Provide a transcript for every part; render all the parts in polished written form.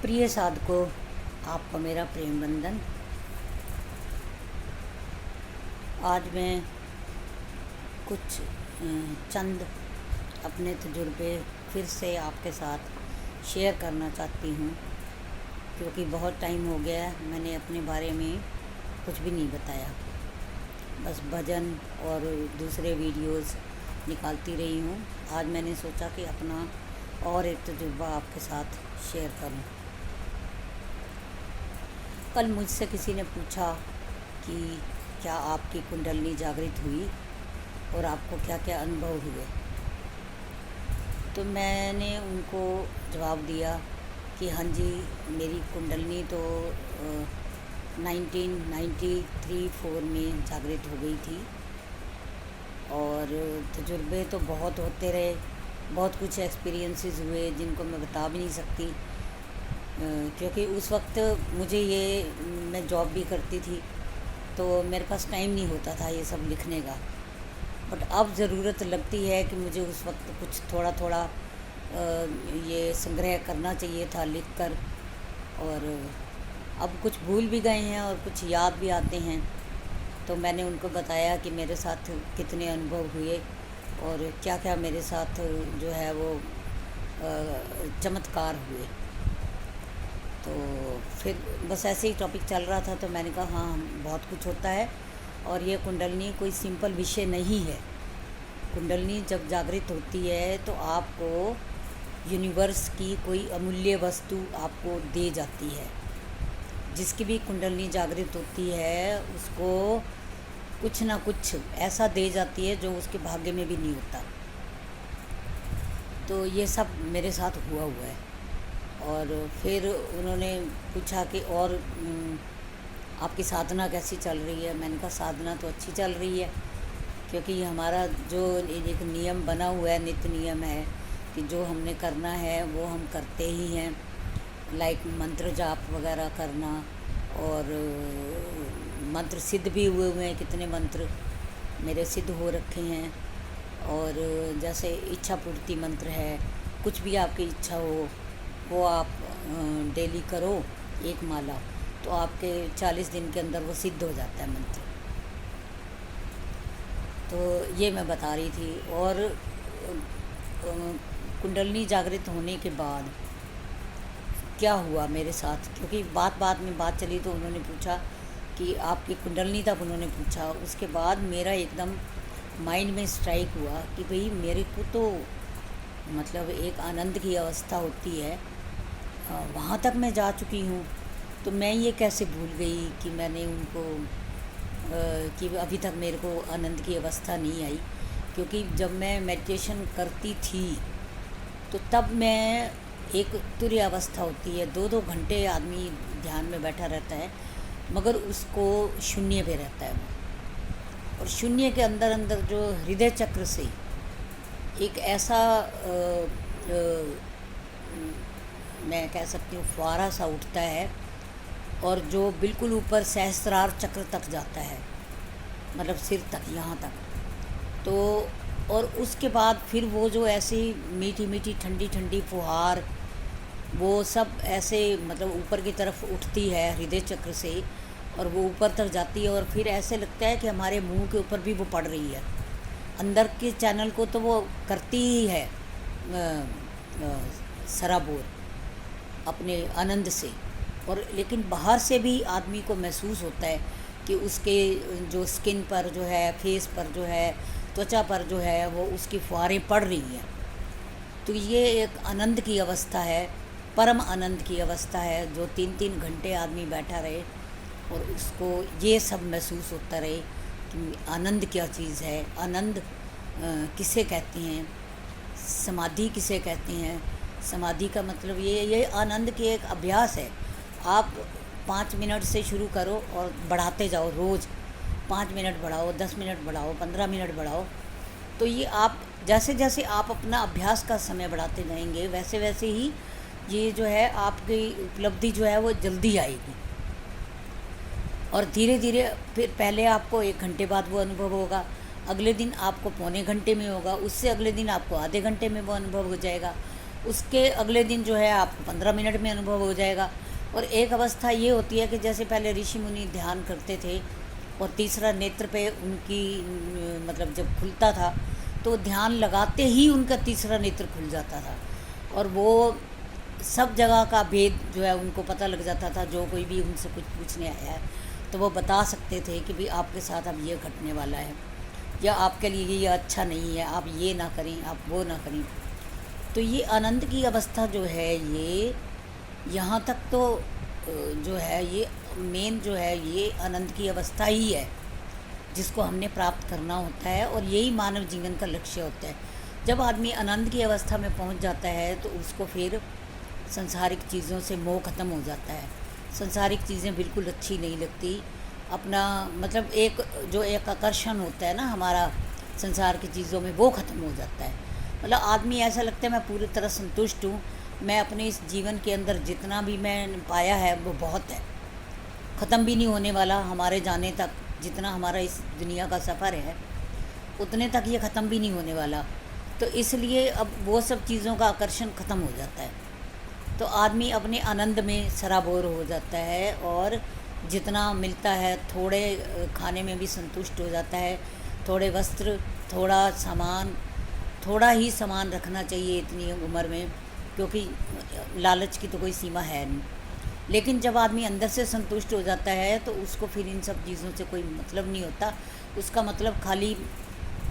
प्रिय साधकों, आपको मेरा प्रेम वंदन। आज मैं कुछ चंद अपने तजुर्बे फिर से आपके साथ शेयर करना चाहती हूँ, क्योंकि बहुत टाइम हो गया है मैंने अपने बारे में कुछ भी नहीं बताया। बस भजन और दूसरे वीडियोस निकालती रही हूँ। आज मैंने सोचा कि अपना और एक तजुर्बा आपके साथ शेयर करूँ। कल मुझसे किसी ने पूछा कि क्या आपकी कुंडलिनी जागृत हुई और आपको क्या क्या अनुभव हुए। तो मैंने उनको जवाब दिया कि हाँ जी, मेरी कुंडलिनी तो 1993-4 में जागृत हो गई थी। और तजुर्बे तो बहुत होते रहे, बहुत कुछ एक्सपीरियंसेस हुए जिनको मैं बता भी नहीं सकती, क्योंकि उस वक्त मैं जॉब भी करती थी तो मेरे पास टाइम नहीं होता था ये सब लिखने का। बट अब ज़रूरत लगती है कि मुझे उस वक्त कुछ थोड़ा थोड़ा ये संग्रह करना चाहिए था लिख कर। और अब कुछ भूल भी गए हैं और कुछ याद भी आते हैं। तो मैंने उनको बताया कि मेरे साथ कितने अनुभव हुए और क्या क्या मेरे साथ जो है वो चमत्कार हुए। तो फिर बस ऐसे ही टॉपिक चल रहा था तो मैंने कहा हाँ, बहुत कुछ होता है और ये कुंडलिनी कोई सिंपल विषय नहीं है। कुंडलिनी जब जागृत होती है तो आपको यूनिवर्स की कोई अमूल्य वस्तु आपको दे जाती है। जिसकी भी कुंडलिनी जागृत होती है उसको कुछ ना कुछ ऐसा दे जाती है जो उसके भाग्य में भी नहीं होता। तो ये सब मेरे साथ हुआ है। और फिर उन्होंने पूछा कि और आपकी साधना कैसी चल रही है। मैंने कहा साधना तो अच्छी चल रही है, क्योंकि हमारा जो एक नियम बना हुआ है, नित्य नियम है कि जो हमने करना है वो हम करते ही हैं। लाइक मंत्र जाप वगैरह करना, और मंत्र सिद्ध भी हुए हैं, कितने मंत्र मेरे सिद्ध हो रखे हैं। और जैसे इच्छा पूर्ति मंत्र है, कुछ भी आपकी इच्छा हो वो आप डेली करो एक माला, तो आपके 40 दिन के अंदर वो सिद्ध हो जाता है मंत्र। तो ये मैं बता रही थी। और कुंडलिनी जागृत होने के बाद क्या हुआ मेरे साथ, क्योंकि बात में बात चली तो उन्होंने पूछा कि आपकी कुंडलिनी तक उन्होंने पूछा। उसके बाद मेरा एकदम माइंड में स्ट्राइक हुआ कि भाई मेरे को तो मतलब एक आनंद की अवस्था होती है, वहाँ तक मैं जा चुकी हूँ। तो मैं ये कैसे भूल गई कि मैंने उनको कि अभी तक मेरे को आनंद की अवस्था नहीं आई। क्योंकि जब मैं मेडिटेशन करती थी तो तब मैं एक तुर्य अवस्था होती है, 2-2 घंटे आदमी ध्यान में बैठा रहता है, मगर उसको शून्य पे रहता है। और शून्य के अंदर अंदर जो हृदय चक्र से एक ऐसा मैं कह सकती हूँ फुहारा सा उठता है, और जो बिल्कुल ऊपर सहस्त्रार चक्र तक जाता है, मतलब सिर तक, यहाँ तक। तो और उसके बाद फिर वो जो ऐसी मीठी मीठी ठंडी ठंडी फुहार, वो सब ऐसे मतलब ऊपर की तरफ उठती है हृदय चक्र से, और वो ऊपर तक जाती है। और फिर ऐसे लगता है कि हमारे मुंह के ऊपर भी वो पड़ रही है। अंदर के चैनल को तो वो करती ही है सराबोर अपने आनंद से, और लेकिन बाहर से भी आदमी को महसूस होता है कि उसके जो स्किन पर जो है, फेस पर जो है, त्वचा पर जो है, वो उसकी फुहारें पड़ रही हैं। तो ये एक आनंद की अवस्था है, परम आनंद की अवस्था है, जो 3-3 घंटे आदमी बैठा रहे और उसको ये सब महसूस होता रहे कि आनंद क्या चीज़ है, आनंद किसे कहते हैं, समाधि किसे कहते हैं। समाधि का मतलब ये आनंद की एक अभ्यास है। आप 5 मिनट से शुरू करो और बढ़ाते जाओ, रोज़ 5 मिनट बढ़ाओ, 10 मिनट बढ़ाओ, 15 मिनट बढ़ाओ। तो ये आप जैसे जैसे आप अपना अभ्यास का समय बढ़ाते जाएंगे, वैसे वैसे ही ये जो है आपकी उपलब्धि जो है वो जल्दी आएगी। और धीरे धीरे फिर पहले आपको 1 घंटे बाद वो अनुभव होगा, अगले दिन आपको पौने घंटे में होगा, उससे अगले दिन आपको आधे घंटे में वो अनुभव हो जाएगा। उसके अगले दिन जो है आपको 15 मिनट में अनुभव हो जाएगा। और एक अवस्था ये होती है कि जैसे पहले ऋषि मुनि ध्यान करते थे और तीसरा नेत्र पे उनकी मतलब जब खुलता था तो ध्यान लगाते ही उनका तीसरा नेत्र खुल जाता था, और वो सब जगह का भेद जो है उनको पता लग जाता था। जो कोई भी उनसे कुछ पूछने आया है तो वो बता सकते थे कि भाई आपके साथ अब ये घटने वाला है, या आपके लिए ये अच्छा नहीं है, आप ये ना करें, आप वो ना करें। तो ये आनंद की अवस्था जो है ये यहाँ तक तो जो है ये मेन जो है ये आनंद की अवस्था ही है जिसको हमने प्राप्त करना होता है, और यही मानव जीवन का लक्ष्य होता है। जब आदमी आनंद की अवस्था में पहुंच जाता है तो उसको फिर संसारिक चीज़ों से मोह ख़त्म हो जाता है। संसारिक चीज़ें बिल्कुल अच्छी नहीं लगती। अपना मतलब एक आकर्षण होता है ना हमारा संसार की चीज़ों में, वो ख़त्म हो जाता है। मतलब आदमी ऐसा लगता है मैं पूरी तरह संतुष्ट हूँ, मैं अपने इस जीवन के अंदर जितना भी मैं पाया है वो बहुत है, ख़त्म भी नहीं होने वाला। हमारे जाने तक जितना हमारा इस दुनिया का सफ़र है उतने तक ये ख़त्म भी नहीं होने वाला। तो इसलिए अब वो सब चीज़ों का आकर्षण ख़त्म हो जाता है, तो आदमी अपने आनंद में सराबोर हो जाता है, और जितना मिलता है थोड़े खाने में भी संतुष्ट हो जाता है। थोड़े वस्त्र, थोड़ा सामान, थोड़ा ही सामान रखना चाहिए इतनी उम्र में, क्योंकि लालच की तो कोई सीमा है नहीं। लेकिन जब आदमी अंदर से संतुष्ट हो जाता है तो उसको फिर इन सब चीज़ों से कोई मतलब नहीं होता। उसका मतलब खाली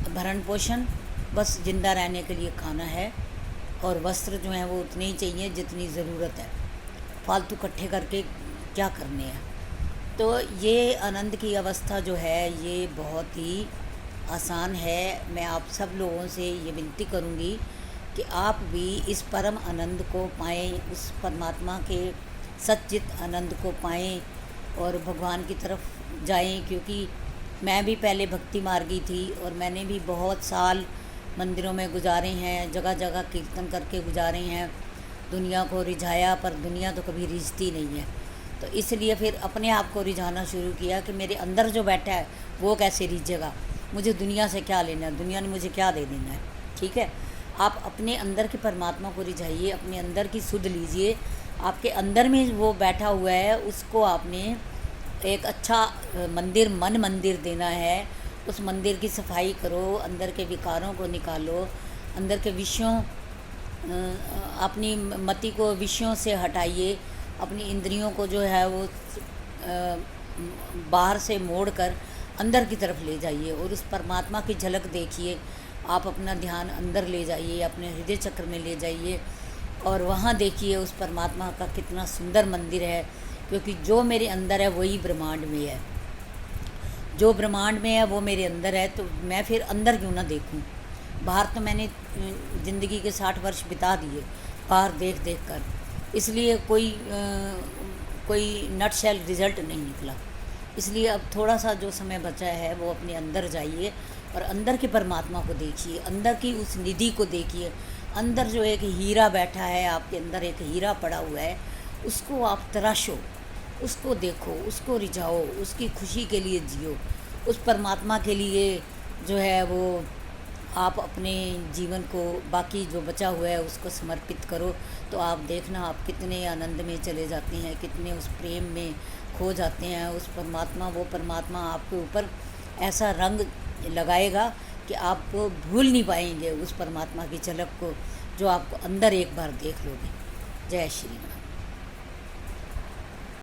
भरण पोषण, बस ज़िंदा रहने के लिए खाना है, और वस्त्र जो हैं वो उतने ही चाहिए जितनी ज़रूरत है, फालतू इकट्ठे करके क्या करने हैं। तो ये आनंद की अवस्था जो है ये बहुत ही आसान है। मैं आप सब लोगों से ये विनती करूँगी कि आप भी इस परम आनंद को पाएँ, उस परमात्मा के सच्चित आनंद को पाएँ और भगवान की तरफ जाएं। क्योंकि मैं भी पहले भक्ति मार्गी थी और मैंने भी बहुत साल मंदिरों में गुजारे हैं, जगह जगह कीर्तन करके गुजारे हैं, दुनिया को रिझाया, पर दुनिया तो कभी रिझती नहीं है। तो इसलिए फिर अपने आप को रिझाना शुरू किया कि मेरे अंदर जो बैठा है वो कैसे रिझेगा, मुझे दुनिया से क्या लेना है, दुनिया ने मुझे क्या दे देना है। ठीक है, आप अपने अंदर के परमात्मा को रिझाइए, अपने अंदर की सुध लीजिए। आपके अंदर में वो बैठा हुआ है, उसको आपने एक अच्छा मन मंदिर देना है। उस मंदिर की सफाई करो, अंदर के विकारों को निकालो, अंदर के विषयों, अपनी मति को विषयों से हटाइए, अपनी इंद्रियों को जो है वो बाहर से मोड़कर अंदर की तरफ ले जाइए और उस परमात्मा की झलक देखिए। आप अपना ध्यान अंदर ले जाइए, अपने हृदय चक्र में ले जाइए, और वहाँ देखिए उस परमात्मा का कितना सुंदर मंदिर है। क्योंकि जो मेरे अंदर है वही ब्रह्मांड में है, जो ब्रह्मांड में है वो मेरे अंदर है, तो मैं फिर अंदर क्यों ना देखूं। बाहर तो मैंने ज़िंदगी के 60 वर्ष बिता दिए बाहर देख देख कर, इसलिए कोई नटशेल रिज़ल्ट नहीं निकला। इसलिए अब थोड़ा सा जो समय बचा है वो अपने अंदर जाइए और अंदर के परमात्मा को देखिए, अंदर की उस निधि को देखिए। अंदर जो एक हीरा बैठा है, आपके अंदर एक हीरा पड़ा हुआ है, उसको आप तराशो, उसको देखो, उसको रिझाओ, उसकी खुशी के लिए जियो, उस परमात्मा के लिए जो है वो आप अपने जीवन को, बाकी जो बचा हुआ है उसको समर्पित करो। तो आप देखना आप कितने आनंद में चले जाते हैं, कितने उस प्रेम में खो जाते हैं। उस परमात्मा, वो परमात्मा आपके ऊपर ऐसा रंग लगाएगा कि आप भूल नहीं पाएंगे उस परमात्मा की झलक को, जो आपको अंदर एक बार देख लोगे। जय श्री राम।